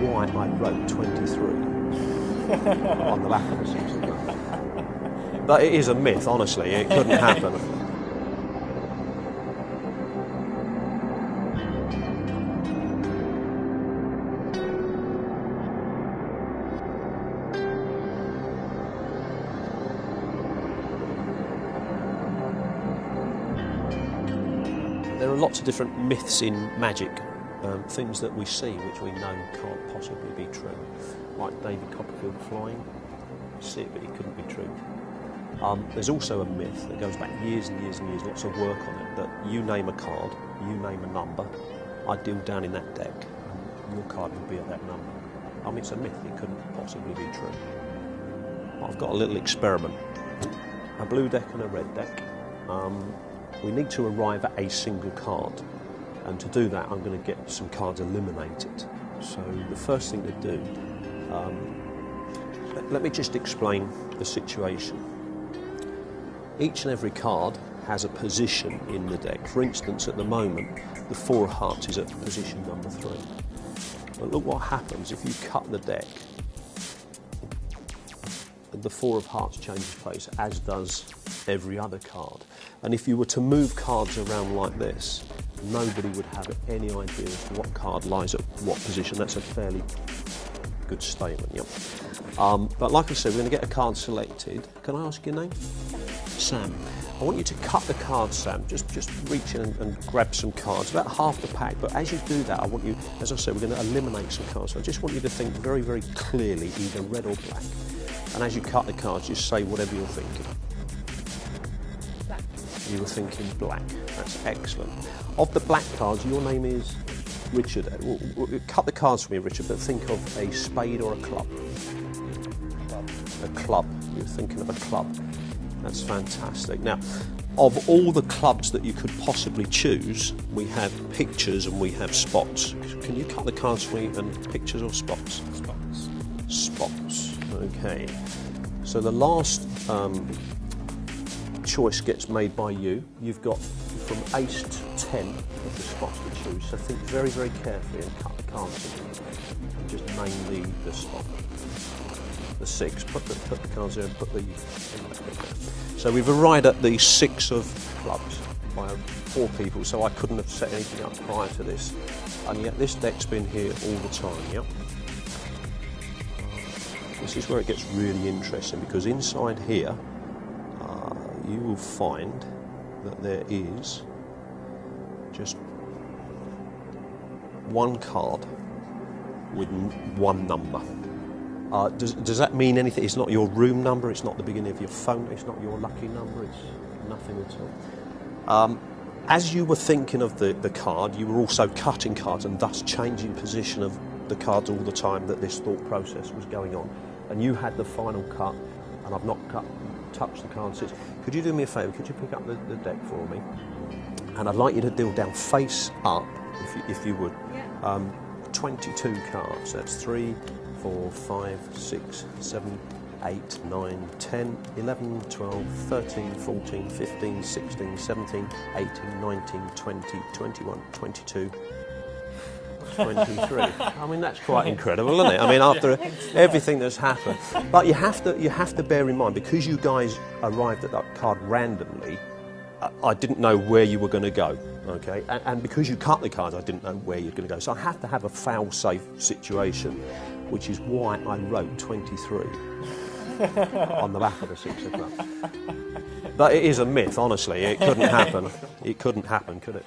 why I wrote 23 on the back of the 6 of clubs. But it is a myth, honestly. It couldn't happen. There are lots of different myths in magic, things that we see which we know can't possibly be true. Like David Copperfield flying, you see it but it couldn't be true. There's also a myth that goes back years and years and years, lots of work on it, that you name a card, you name a number, I deal down in that deck, and your card will be at that number. I mean, it's a myth, it couldn't possibly be true. I've got a little experiment. A blue deck and a red deck. We need to arrive at a single card, and to do that I'm going to get some cards eliminated. So the first thing to do, let me just explain the situation. Each and every card has a position in the deck. For instance, at the moment, the 4 of hearts is at position number 3. But look what happens if you cut the deck. The 4 of hearts changes place, as does every other card. And if you were to move cards around like this, nobody would have any idea as to what card lies at what position. That's a fairly good statement, yep. But like I said, we're going to get a card selected. Can I ask your name? Sam. I want you to cut the cards, Sam. Just reach in and grab some cards, about half the pack. But as you do that, I want you, as I said, we're going to eliminate some cards. So I just want you to think very, very clearly, either red or black. And as you cut the cards, just say whatever you're thinking. Black. You were thinking black. That's excellent. Of the black cards, your name is Richard. Cut the cards for me, Richard, but think of a spade or a club. A club. You're thinking of a club. That's fantastic. Now, of all the clubs that you could possibly choose, we have pictures and we have spots. Can you cut the cards for me and pictures or spots? Spots. Spots. Okay. So the last choice gets made by you. You've got from ace to 10 of the spots to choose. So think very, very carefully and cut the cards and just name the spot. The 6. Put the cards there and put the. So we've arrived at the 6 of clubs by 4 people. So I couldn't have set anything up prior to this, and yet this deck's been here all the time. Yep. This is where it gets really interesting, because inside here you will find that there is just one card with one number. Does that mean anything? It's not your room number, it's not the beginning of your phone, it's not your lucky number, it's nothing at all. As you were thinking of the card, you were also cutting cards and thus changing position of the cards all the time that this thought process was going on. And you had the final cut, and I've not touched the card since. Could you do me a favour? Could you pick up the deck for me? And I'd like you to deal down face up, if you would. Yeah. 22 cards. That's 3, 4, 5, 6, 7, 8, 9, 10, 11, 12, 13, 14, 15, 16, 17, 18, 19, 20, 21, 22, 23. I mean, that's quite incredible, isn't it? I mean, after everything that's happened. But you have to bear in mind, because you guys arrived at that card randomly, I didn't know where you were going to go, okay? And because you cut the cards, I didn't know where you're going to go. So I have to have a fail-safe situation, which is why I wrote 23 on the back of the 6 of clubs. But it is a myth, honestly. It couldn't happen. It couldn't happen, could it?